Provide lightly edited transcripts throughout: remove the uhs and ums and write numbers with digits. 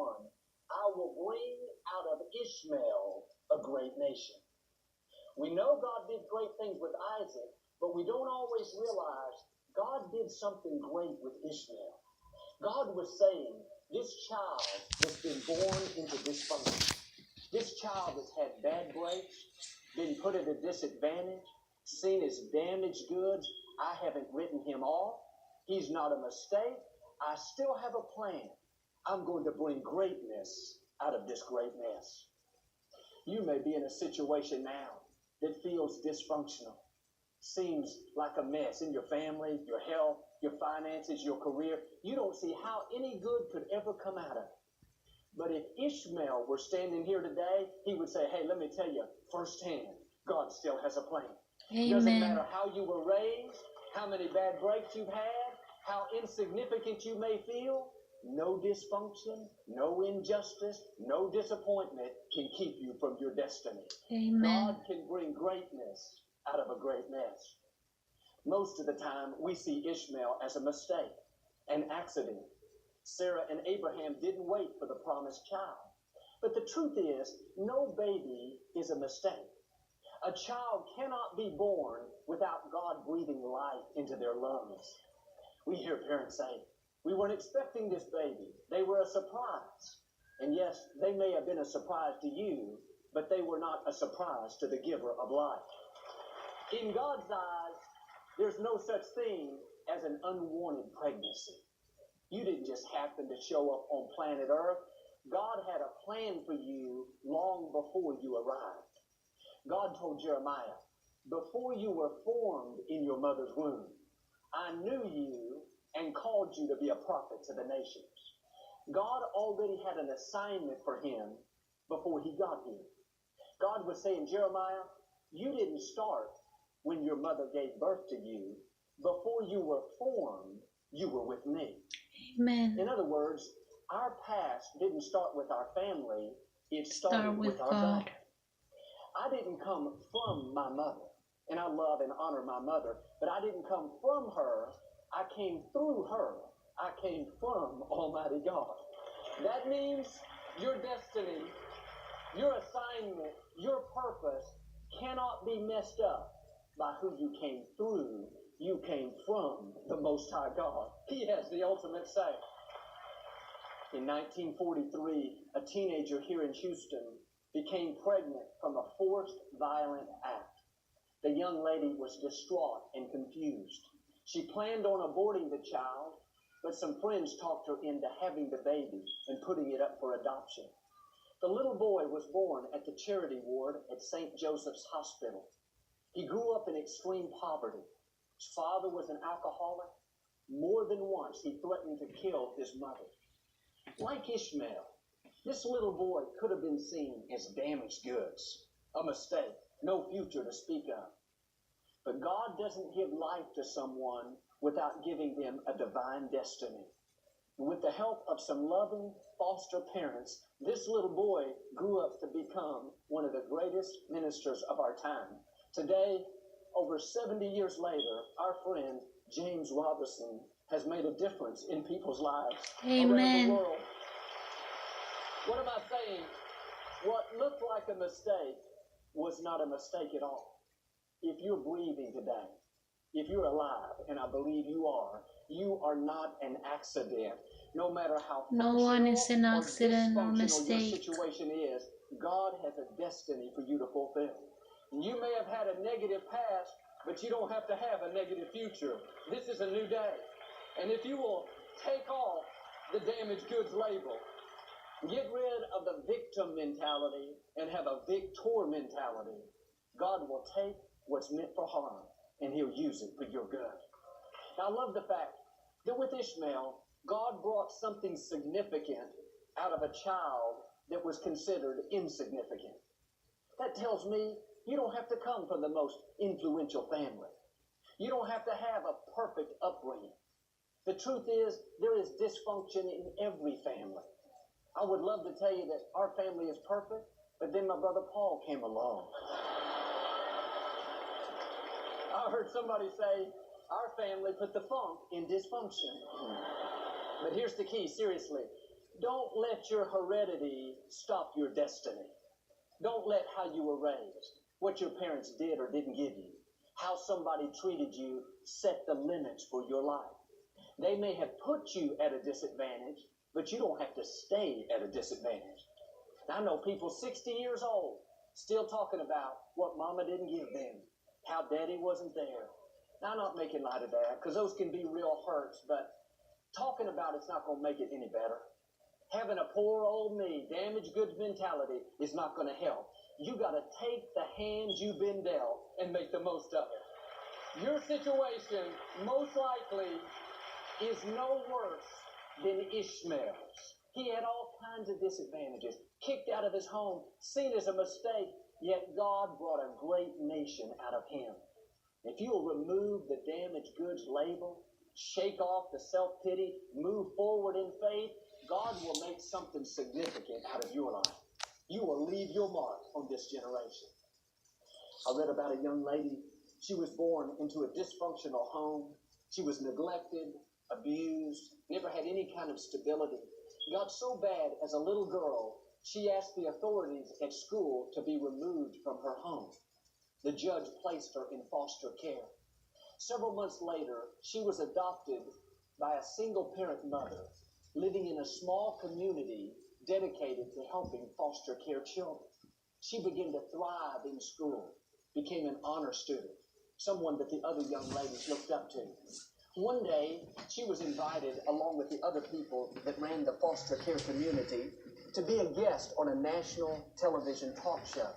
1, I will bring out of Ishmael a great nation. We know God did great things with Isaac, but we don't always realize God did something great with Ishmael. God was saying, this child that's been born into dysfunction, this child that's had bad breaks, been put at a disadvantage, seen as damaged goods, I haven't written him off. He's not a mistake. I still have a plan. I'm going to bring greatness out of this great mess. You may be in a situation now that feels dysfunctional, seems like a mess in your family, your health, your finances, your career. You don't see how any good could ever come out of it. But if Ishmael were standing here today, he would say, hey, let me tell you firsthand, God still has a plan. Amen. Doesn't matter how you were raised, how many bad breaks you've had, how insignificant you may feel, no dysfunction, no injustice, no disappointment can keep you from your destiny. Amen. God can bring greatness out of a great mess. Most of the time, we see Ishmael as a mistake, an accident. Sarah and Abraham didn't wait for the promised child. But the truth is, no baby is a mistake. A child cannot be born without God breathing life into their lungs. We hear parents say, we weren't expecting this baby. They were a surprise. And yes, they may have been a surprise to you, but they were not a surprise to the giver of life. In God's eyes, there's no such thing as an unwanted pregnancy. You didn't just happen to show up on planet Earth. God had a plan for you long before you arrived. God told Jeremiah, before you were formed in your mother's womb, I knew you and called you to be a prophet to the nations. God already had an assignment for him before he got here. God was saying, Jeremiah, you didn't start when your mother gave birth to you. Before you were formed, you were with me. Amen. In other words, our past didn't start with our family. It started with our God. I didn't come from my mother, and I love and honor my mother, but I didn't come from her. I came through her. I came from Almighty God. That means your destiny, your assignment, your purpose cannot be messed up by who you came through. You came from the Most High God. He has the ultimate say. In 1943, a teenager here in Houston became pregnant from a forced, violent act. The young lady was distraught and confused. She planned on aborting the child, but some friends talked her into having the baby and putting it up for adoption. The little boy was born at the charity ward at St. Joseph's Hospital. He grew up in extreme poverty. His father was an alcoholic. More than once, he threatened to kill his mother. Like Ishmael, this little boy could have been seen as damaged goods, a mistake, no future to speak of. But God doesn't give life to someone without giving them a divine destiny. With the help of some loving foster parents, this little boy grew up to become one of the greatest ministers of our time. Today, over 70 years later, our friend James Robinson has made a difference in people's lives around the world. What am I saying? What looked like a mistake was not a mistake at all. If you're breathing today, if you're alive, and I believe you are not an accident. No matter how no one is an or accident or dysfunctional mistake. your situation is, God has a destiny for you to fulfill. You may have had a negative past, but you don't have to have a negative future. This is a new day. And if you will take off the damaged goods label, get rid of the victim mentality and have a victor mentality, God will take what's meant for harm and he'll use it for your good. Now, I love the fact that with Ishmael, God brought something significant out of a child that was considered insignificant. That tells me you don't have to come from the most influential family. You don't have to have a perfect upbringing. The truth is, there is dysfunction in every family. I would love to tell you that our family is perfect, but then my brother Paul came along. I heard somebody say, our family put the funk in dysfunction. But here's the key, seriously. Don't let your heredity stop your destiny. Don't let how you were raised, what your parents did or didn't give you, how somebody treated you set the limits for your life. They may have put you at a disadvantage, but you don't have to stay at a disadvantage. I know people 60 years old still talking about what mama didn't give them, how daddy wasn't there. Now, I'm not making light of that because those can be real hurts, but talking about it's not going to make it any better. Having a poor old me, damaged goods mentality is not going to help. You got to take the hand you've been dealt and make the most of it. Your situation most likely is no worse than Ishmael's. He had all kinds of disadvantages, kicked out of his home, seen as a mistake, yet God brought a great nation out of him. If you'll remove the damaged goods label, shake off the self-pity, move forward in faith, God will make something significant out of your life. You will leave your mark on this generation. I read about a young lady. She was born into a dysfunctional home. She was neglected, abused, never had any kind of stability. Got so bad as a little girl, she asked the authorities at school to be removed from her home. The judge placed her in foster care. Several months later, she was adopted by a single-parent mother living in a small community dedicated to helping foster care children. She began to thrive in school, became an honor student, someone that the other young ladies looked up to. One day, she was invited, along with the other people that ran the foster care community, to be a guest on a national television talk show.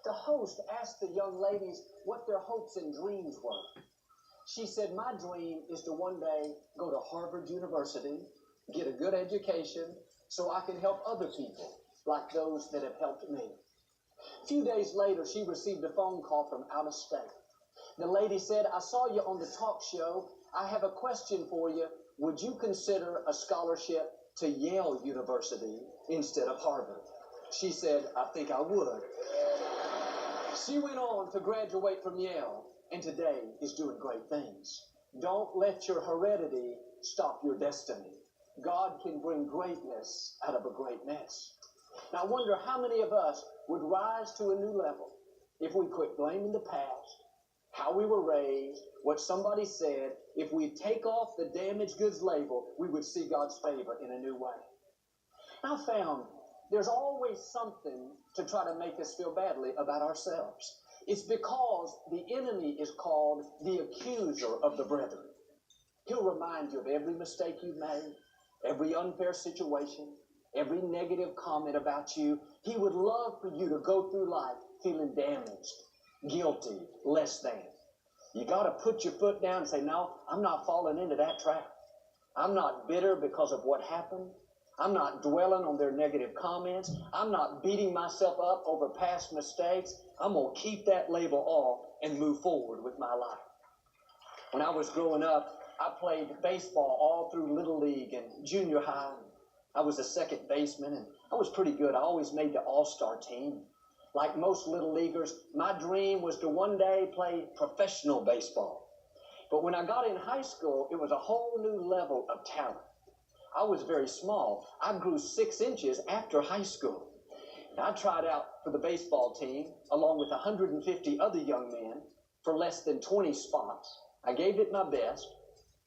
The host asked the young ladies what their hopes and dreams were. She said, "My dream is to one day go to Harvard University, get a good education, so I can help other people like those that have helped me." A few days later, she received a phone call from out of state. The lady said, "I saw you on the talk show. I have a question for you. Would you consider a scholarship to Yale University instead of Harvard?" She said, "I think I would." She went on to graduate from Yale and today is doing great things. Don't let your heredity stop your destiny. God can bring greatness out of a great mess. Now, I wonder how many of us would rise to a new level if we quit blaming the past, how we were raised, what somebody said. If we take off the damaged goods label, we would see God's favor in a new way. I found there's always something to try to make us feel badly about ourselves. It's because the enemy is called the accuser of the brethren. He'll remind you of every mistake you've made, every unfair situation, every negative comment about you. He would love for you to go through life feeling damaged, guilty, less than. You got to put your foot down and say, "No, I'm not falling into that trap. I'm not bitter because of what happened. I'm not dwelling on their negative comments. I'm not beating myself up over past mistakes. I'm going to keep that label off and move forward with my life." When I was growing up, I played baseball all through Little League and junior high. I was a second baseman, and I was pretty good. I always made the all-star team. Like most Little Leaguers, my dream was to one day play professional baseball. But when I got in high school, it was a whole new level of talent. I was very small. I grew 6 inches after high school. I tried out for the baseball team along with 150 other young men for less than 20 spots. I gave it my best.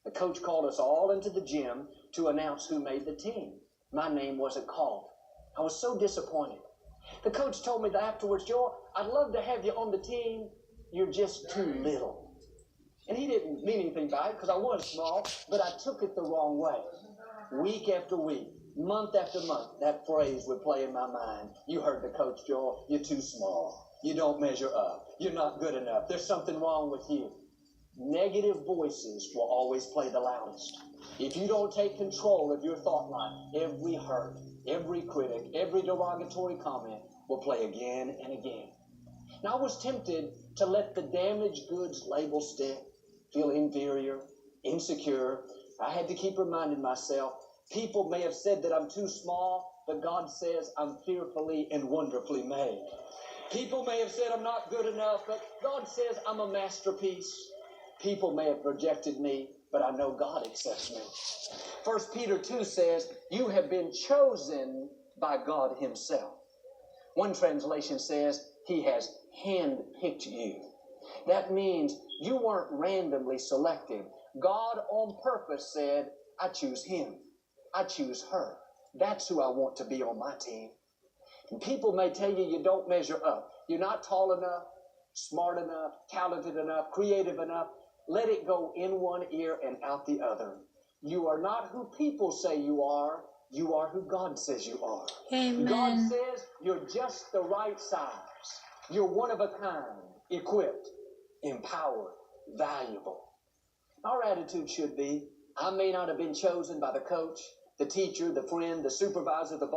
The coach called us all into the gym to announce who made the team. My name wasn't called. I was so disappointed. The coach told me that afterwards, "Joel, I'd love to have you on the team. You're just too little." And he didn't mean anything by it because I was small, but I took it the wrong way. Week after week, month after month, that phrase would play in my mind. "You heard the coach, Joel. You're too small. You don't measure up. You're not good enough. There's something wrong with you." Negative voices will always play the loudest. If you don't take control of your thought life, every hurt, every critic, every derogatory comment will play again and again. Now, I was tempted to let the damaged goods label stick, feel inferior, insecure. I had to keep reminding myself, people may have said that I'm too small, but God says I'm fearfully and wonderfully made. People may have said I'm not good enough, but God says I'm a masterpiece. People may have rejected me, but I know God accepts me. 1 Peter 2 says, you have been chosen by God himself. One translation says, he has handpicked you. That means you weren't randomly selected. God on purpose said, I choose him. I choose her. That's who I want to be on my team. And people may tell you you don't measure up. You're not tall enough, smart enough, talented enough, creative enough. Let it go in one ear and out the other. You are not who people say you are. You are who God says you are. Amen. God says you're just the right size. You're one of a kind, equipped, empowered, valuable. Our attitude should be, I may not have been chosen by the coach, the teacher, the friend, the supervisor, the boss.